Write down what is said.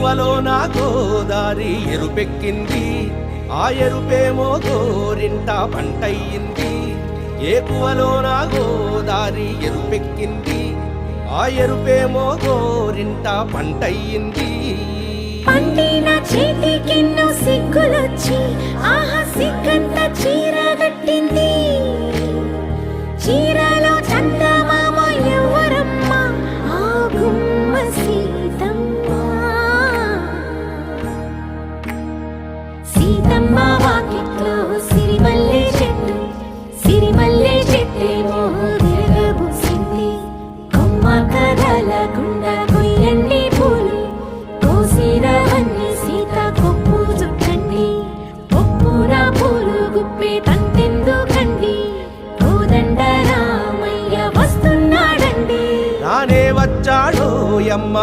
వలోన గోదారి ఎరుపెక్కింది, ఆ ఎరుపేమో గోరింట పంటయ్యింది. ఏకువలోన గోదారి ఎరుపెక్కింది, ఆ ఎరుపేమో గోరింట పంటయ్యింది. పండిన చేతికెన్నో సిగ్గులొచ్చి ఆహా సిగ్గంత చీరగట్టింది. చీరలో చందమామ ఎవరమ్మ, ఆ గుమ్మ సీతమ్మ. సీతమ్మ వాకిట్లో సిరిమల్లె చెట్టు, సిరిమల్లె చెట్టేమో విరగబూసింది. కొమ్మ కదలకుండా కొయ్యండి పూలు, కోసిరవన్నీ సీత కొప్పు చుట్టండి. ఒప్పున పూలు గుప్పే తంతెందుకండి, కోదండ రామయ్య వస్తున్నాడండి. నానే వచ్చాడో యమ్మ